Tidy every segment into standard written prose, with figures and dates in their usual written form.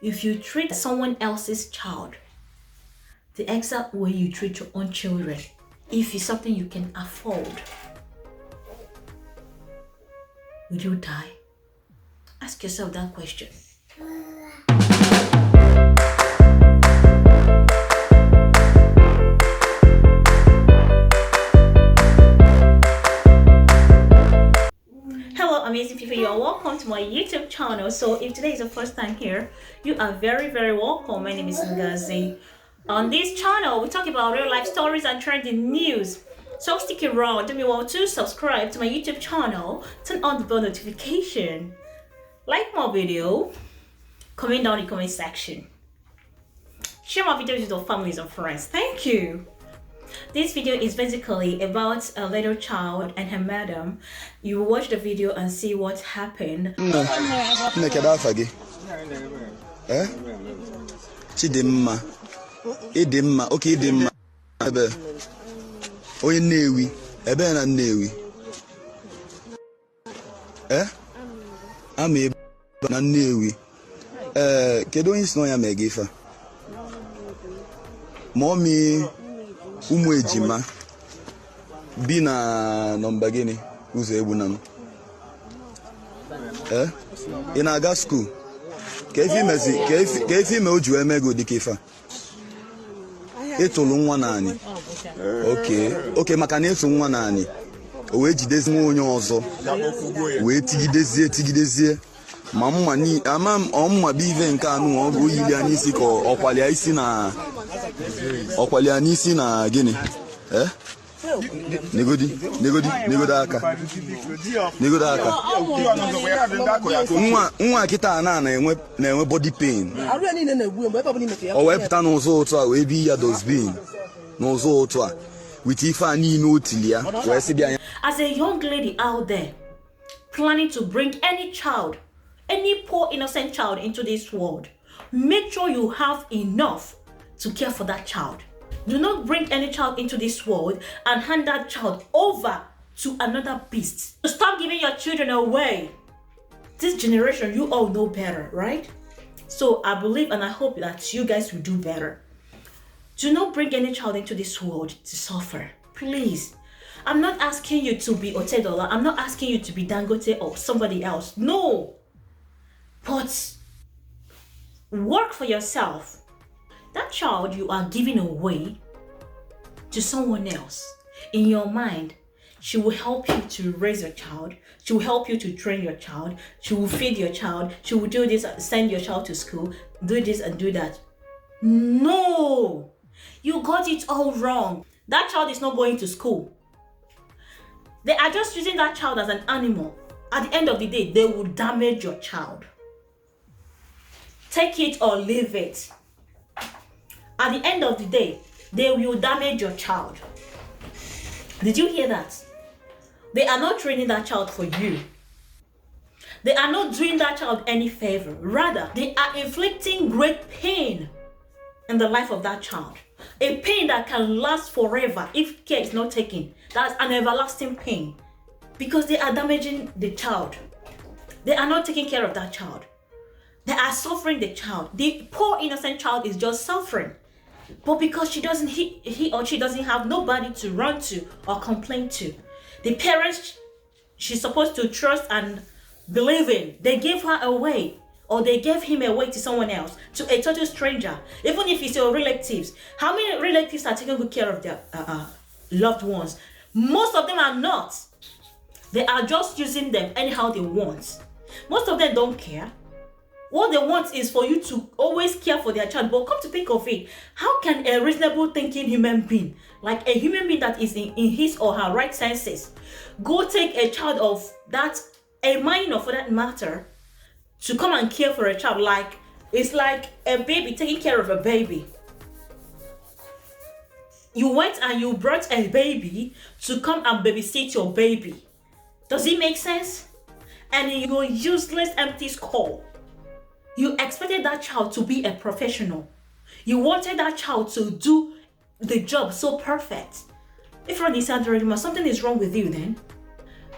if you treat someone else's child the exact way you treat your own children, if it's something you can afford, will you die? Ask yourself that question. Hello amazing people, you are welcome to my YouTube channel. So if today is the first time here, you are very welcome. My name is Ngozi. On this channel we talk about real life stories and trending news, so stick around. Do me well to subscribe to my YouTube channel, turn on the bell notification, like my video, comment down in the comment section, share my videos with your families and friends. Thank you. This video is basically about a little child and her madam. You watch the video and see what happened. Chidimma. Idimma. Okay, Idimma. Ebe. Oye Newi. Ebe na Newi. Ame na Newi. Kedu onye si no ya megefa? Mommy ụmụ ejima bi na nọmba gịnị ụzọ Egbunam. Ị na-aga school ka efi ime o ju emego dịka ife a ịtụrụ nwa naanị. Okay maka na ịtụ nwa naanị o wee jidezi nwa onye ọzọ wee tigidezie ma mma ni ama ọmma bụ ive nke anụ ọgụ yili anyị isi ka ọkwalịa isi na gịnị negodo aka nwa kịta na-enwe body pain o wee pụta n'ụzọ otu a wee bi ya dosbin n'ụzọ otu a with ife a niile otili ya wee sị bịa. As a young lady out there planning to bring any child, any poor innocent child into this world, make sure you have enough to care for that child. Do not bring any child into this world and hand that child over to another beast. Stop giving your children away. This generation, you all know better, right? So I believe and I hope that you guys will do better. Do not bring any child into this world to suffer. Please. I'm not asking you to be Otedola. I'm not asking you to be Dangote or somebody else. No. But work for yourself. That child you are giving away to someone else, in your mind, she will help you to raise your child. She will help you to train your child. She will feed your child. She will do this, send your child to school, do this and do that. No, you got it all wrong. That child is not going to school. They are just using that child as an animal. At the end of the day, they will damage your child. Take it or leave it. At the end of the day, they will damage your child. Did you hear that? They are not training that child for you. They are not doing that child any favor. Rather, they are inflicting great pain in the life of that child. A pain that can last forever if care is not taken. That's an everlasting pain. Because they are damaging the child. They are not taking care of that child. They are suffering the child. The poor innocent child is just suffering. But because he or she doesn't have nobody to run to or complain to. The parents she's supposed to trust and believe in, they gave her away, or they gave him away to someone else, to a total stranger. Even if it's your relatives. How many relatives are taking good care of their loved ones? Most of them are not. They are just using them anyhow they want. Most of them don't care. What they want is for you to always care for their child. But come to think of it, how can a reasonable thinking human being, like a human being that is in his or her right senses, go take a child of that, a minor for that matter, to come and care for a child? Like, it's like a baby taking care of a baby. You went and you brought a baby to come and babysit your baby. Does it make sense? And in your useless empty skull, you expected that child to be a professional. You wanted that child to do the job so perfect. If not, something is wrong with you then.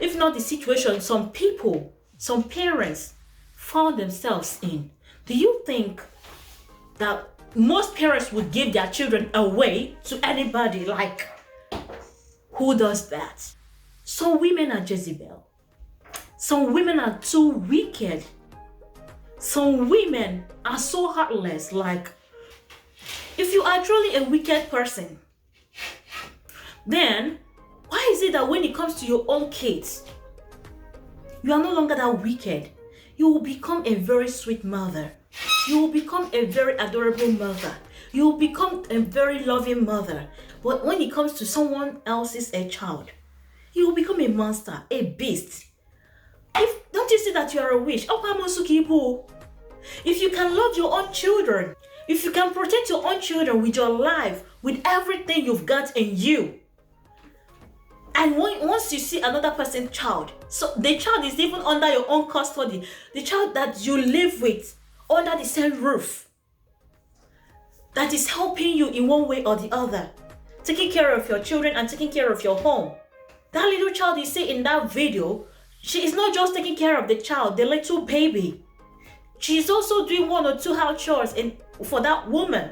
If not the situation some people, some parents found themselves in. Do you think that most parents would give their children away to anybody? Like, who does that? Some women are Jezebel. Some women are too wicked. Some women are so heartless. Like, if you are truly a wicked person, then why is it that when it comes to your own kids, you are no longer that wicked? You will become a very sweet mother. You will become a very adorable mother. You will become a very loving mother. But when it comes to someone else's child, you will become a monster, a beast. Don't you see that you are a witch? If you can love your own children, if you can protect your own children with your life, with everything you've got in you, and once you see another person's child, so the child is even under your own custody, the child that you live with under the same roof, that is helping you in one way or the other, taking care of your children and taking care of your home. That little child you see in that video, she is not just taking care of the child, the little baby. She is also doing 1 or 2 house chores for that woman.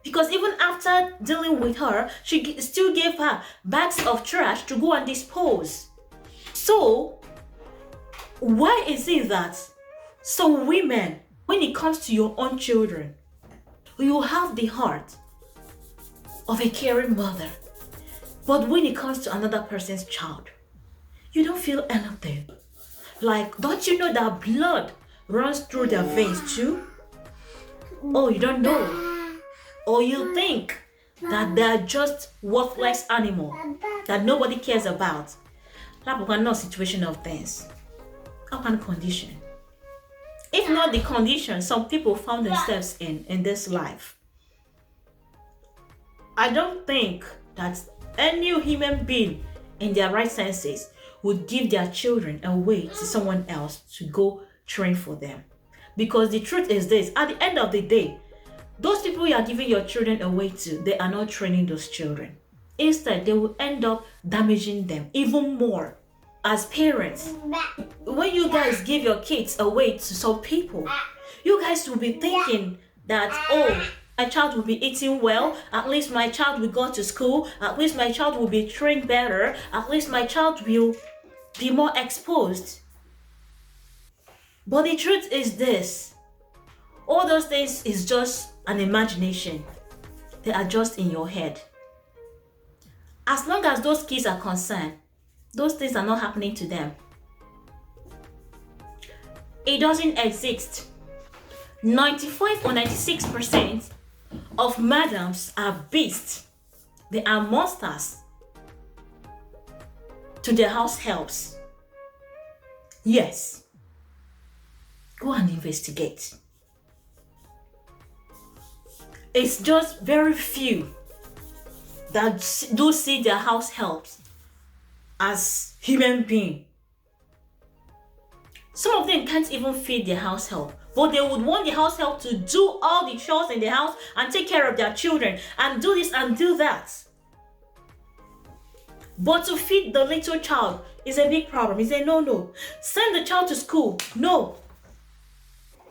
Because even after dealing with her, she still gave her bags of trash to go and dispose. So, why is it that some women, when it comes to your own children, you have the heart of a caring mother, but when it comes to another person's child, you don't feel anything? Like, don't you know that blood runs through their veins too? Oh, you don't know? Or you think that they're just worthless animal that nobody cares about? That's no situation of things. How can condition? If not the condition some people found themselves in this life, I don't think that any human being in their right senses would give their children away to someone else to go train for them. Because the truth is this, at the end of the day, those people you are giving your children away to, they are not training those children. Instead, they will end up damaging them even more. As parents, when you guys give your kids away to some people, you guys will be thinking that, oh, my child will be eating well, at least my child will go to school, at least my child will be trained better, at least my child will be more exposed. But the truth is this, all those things is just an imagination. They are just in your head. As long as those kids are concerned, those things are not happening to them. It doesn't exist. 95 or 96% of madams are beasts. They are monsters to their house helps. Yes. Go and investigate. It's just very few that do see their house helps as human beings. Some of them can't even feed their house help, but they would want the house help to do all the chores in the house and take care of their children and do this and do that. But to feed the little child is a big problem. He said, no. Send the child to school. No.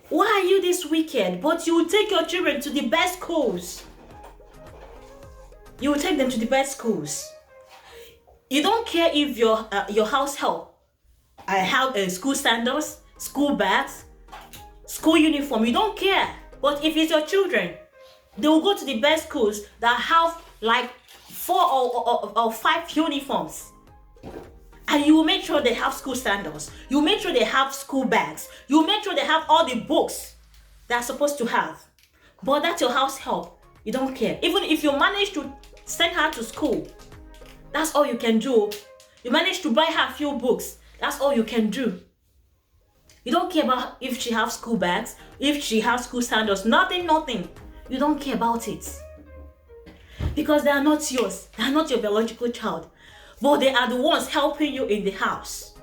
Why are you this wicked? But you will take your children to the best schools. You will take them to the best schools. You don't care if your house help have school sandals, school bags, school uniform. You don't care. But if it's your children, they will go to the best schools that have like 4 or 5 uniforms. And you will make sure they have school sandals. You will make sure they have school bags. You will make sure they have all the books they're supposed to have. But that's your house help. You don't care. Even if you manage to send her to school, that's all you can do. You manage to buy her a few books. That's all you can do. You don't care about if she has school bags, if she has school sandals. Nothing. You don't care about it. Because they are not yours. They are not your biological child. But they are the ones helping you in the house.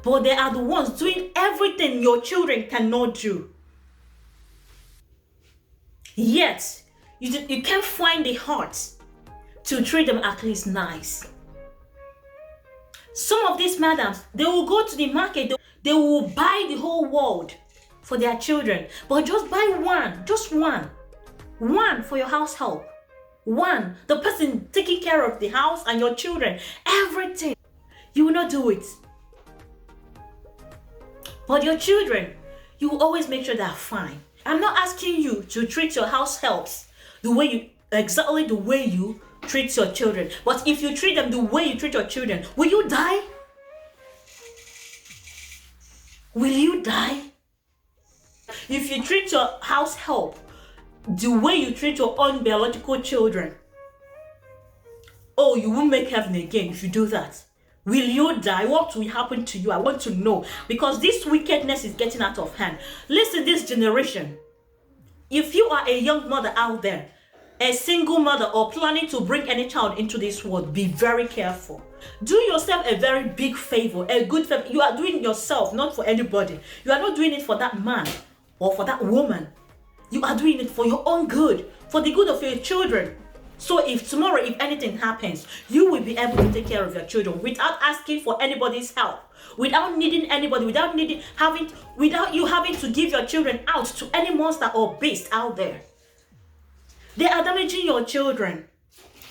But they are the ones doing everything your children cannot do. Yet, you can't find the heart to treat them at least nice. Some of these madams, they will go to the market, they will buy the whole world for their children, but just buy one, just one for your house help. One, the person taking care of the house and your children, everything. You will not do it. But your children, you will always make sure they're fine. I'm not asking you to treat your house helps exactly the way you treat your children. But if you treat them the way you treat your children, will you die? Will you die? If you treat your house help the way you treat your own biological children, oh, you won't make heaven again if you do that. Will you die? What will happen to you? I want to know, because this wickedness is getting out of hand. Listen, this generation, if you are a young mother out there, a single mother, or planning to bring any child into this world, be very careful. Do yourself a very big favor, a good favor. You are doing it yourself, not for anybody. You are not doing it for that man or for that woman. You are doing it for your own good, for the good of your children. So if tomorrow, if anything happens, you will be able to take care of your children without asking for anybody's help, without needing anybody, without you having to give your children out to any monster or beast out there. They are damaging your children.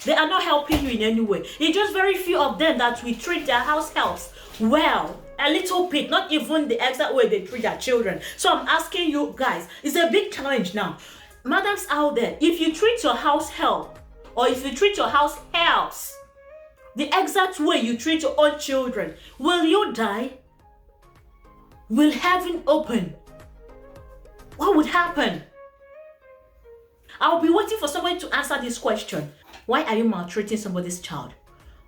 They are not helping you in any way. It's just very few of them that we treat their house helps well. A little bit, not even the exact way they treat their children. So I'm asking you guys, it's a big challenge now. Madams out there, if you treat your house help, or if you treat your house helps the exact way you treat your own children, will you die? Will heaven open? What would happen? I'll be waiting for somebody to answer this question. Why are you maltreating somebody's child?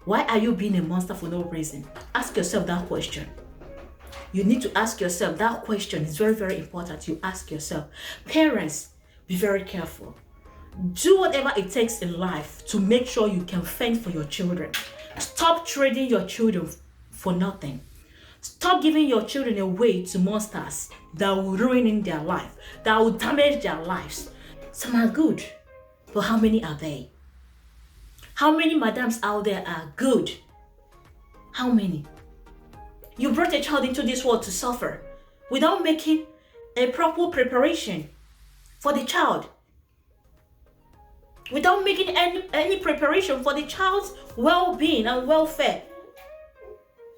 Why are you being a monster for no reason? Ask yourself that question. You need to ask yourself that question. It's very, very important. You ask yourself. Parents, be very careful. Do whatever it takes in life to make sure you can fend for your children. Stop trading your children for nothing. Stop giving your children away to monsters that will ruin their life, that will damage their lives. Some are good, but how many are they? How many madams out there are good? How many? You brought a child into this world to suffer without making a proper preparation for the child. Without making any preparation for the child's well-being and welfare.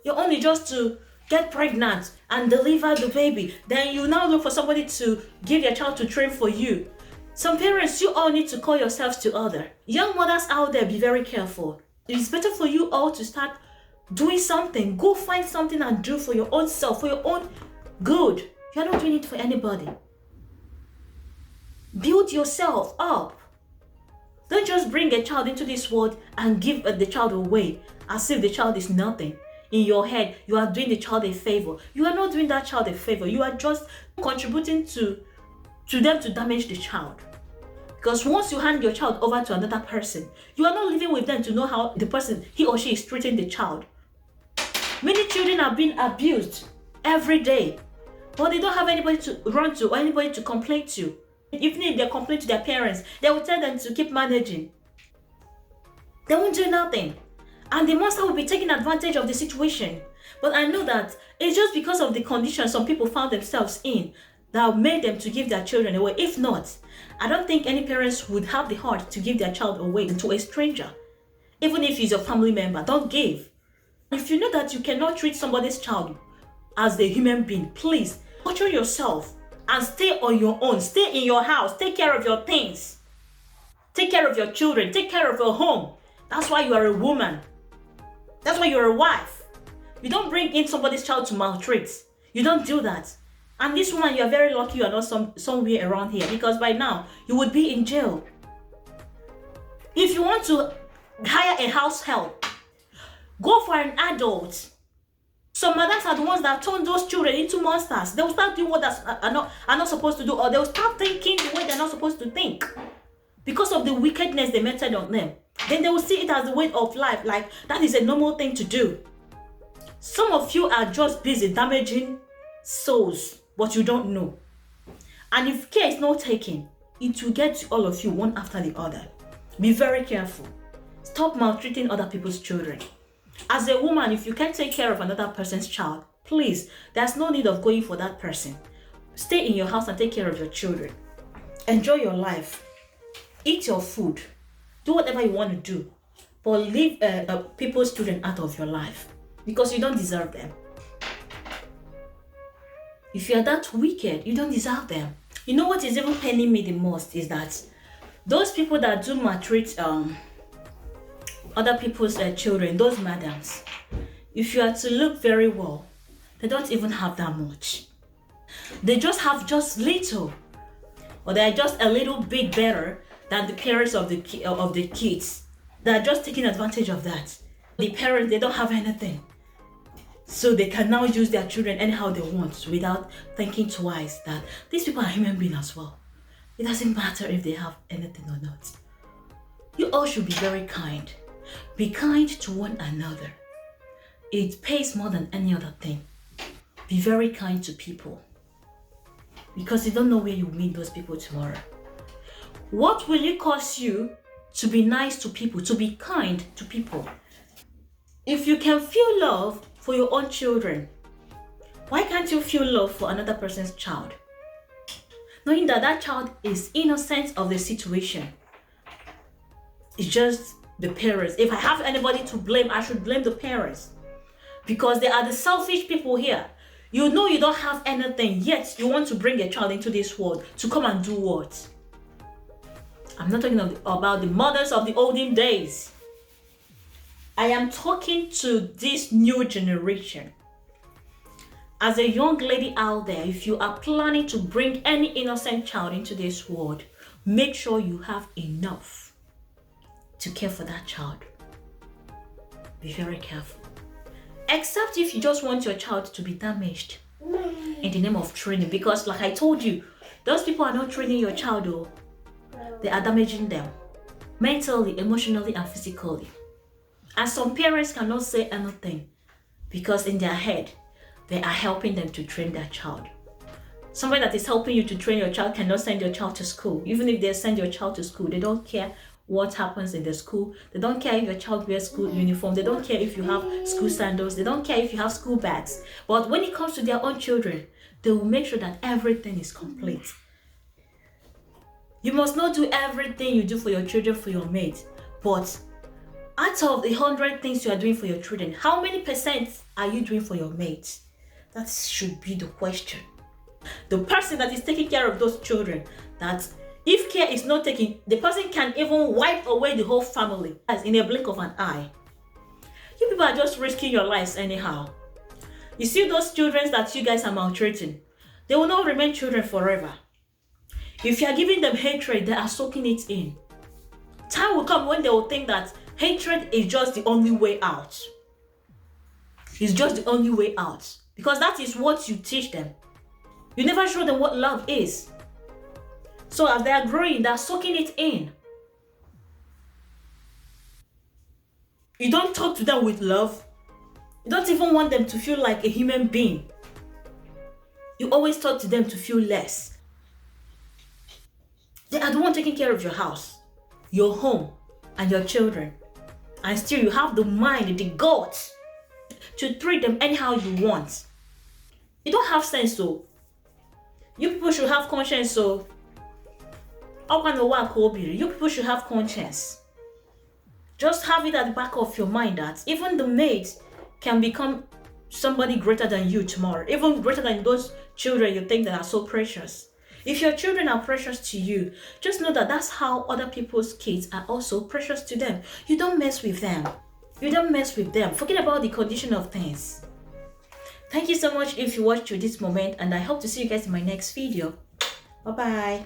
You're only just to get pregnant and deliver the baby. Then you now look for somebody to give your child to train for you. Some parents, you all need to call yourselves to order. Young mothers out there, be very careful. It's better for you all to start doing something. Go find something and do for your own self, for your own good. You're not doing it for anybody. Build yourself up. Don't just bring a child into this world and give the child away as if the child is nothing. In your head, you are doing the child a favor. You are not doing that child a favor. You are just contributing to them to damage the child. Because once you hand your child over to another person, you are not living with them to know how the person, he or she, is treating the child. Many children are being abused every day, but they don't have anybody to run to or anybody to complain to. Even if they complain to their parents, they will tell them to keep managing. They won't do nothing. And the monster will be taking advantage of the situation. But I know that it's just because of the conditions some people found themselves in that made them to give their children away. If not, I don't think any parents would have the heart to give their child away to a stranger. Even if he's your family member, don't give. If you know that you cannot treat somebody's child as a human being, please nurture yourself and stay on your own. Stay in your house. Take care of your things. Take care of your children. Take care of your home. That's why you are a woman. That's why you're a wife. You don't bring in somebody's child to maltreat. You don't do that. And this woman, you are very lucky you are not somewhere around here, because by now you would be in jail. If you want to hire a house help, go for an adult. Some mothers are the ones that turn those children into monsters. They will start doing what are not supposed to do, or they will start thinking the way they're not supposed to think because of the wickedness they meted on them. Then they will see it as the way of life, like that is a normal thing to do. Some of you are just busy damaging souls, but you don't know. And if care is not taken, it will get to all of you one after the other. Be very careful. Stop maltreating other people's children. As a woman, if you can't take care of another person's child, please, there's no need of going for that person. Stay in your house and take care of your children. Enjoy your life. Eat your food. Do whatever you want to do. But leave people's children out of your life because you don't deserve them. If you are that wicked, you don't deserve them. You know what is even paining me the most is that those people that do maltreat other people's children, those madams, if you are to look very well, they don't even have that much. They just have just little, or they are just a little bit better than the parents of the kids. They are just taking advantage of that. The parents, they don't have anything, so they can now use their children anyhow they want without thinking twice that these people are human beings as well. It doesn't matter if they have anything or not. You all should be very kind. Be kind to one another. It pays more than any other thing. Be very kind to people, because you don't know where you meet those people tomorrow. What will it cost you to be nice to people, to be kind to people? If you can feel love for your own children, why can't you feel love for another person's child? Knowing that that child is innocent of the situation. It's just the parents. If I have anybody to blame, I should blame the parents, because they are the selfish people here. You know you don't have anything, yet you want to bring a child into this world to come and do what? I'm not talking about the mothers of the olden days. I am talking to this new generation. As a young lady out there, if you are planning to bring any innocent child into this world, make sure you have enough to care for that child. Be very careful. Except if you just want your child to be damaged in the name of training, because like I told you, those people are not training your child though. They are damaging them mentally, emotionally, and physically. And some parents cannot say anything because in their head, they are helping them to train their child. Somebody that is helping you to train your child cannot send your child to school. Even if they send your child to school, they don't care what happens in the school. They don't care if your child wears school uniform. They don't care if you have school sandals. They don't care if you have school bags. But when it comes to their own children, they will make sure that everything is complete. You must not do everything you do for your children for your mate. But out of the 100 things you are doing for your children, how many percent are you doing for your mate? That should be the question. The person that is taking care of those children, that if care is not taken, the person can even wipe away the whole family as in a blink of an eye. You people are just risking your lives anyhow. You see those children that you guys are maltreating, they will not remain children forever. If you are giving them hatred, they are soaking it in. Time will come when they will think that hatred is just the only way out. It's just the only way out. Because that is what you teach them. You never show them what love is. So as they are growing, they are soaking it in. You don't talk to them with love. You don't even want them to feel like a human being. You always talk to them to feel less. They are the one taking care of your house, your home, and your children. And still you have the mind, the guts to treat them anyhow you want. You don't have sense, so you people should have conscience. So you people should have conscience. Just have it at the back of your mind that even the maid can become somebody greater than you tomorrow, even greater than those children you think that are so precious. If your children are precious to you, just know that that's how other people's kids are also precious to them. You don't mess with them. You don't mess with them. Forget about the condition of things. Thank you so much if you watched to this moment, and I hope to see you guys in my next video. Bye-bye.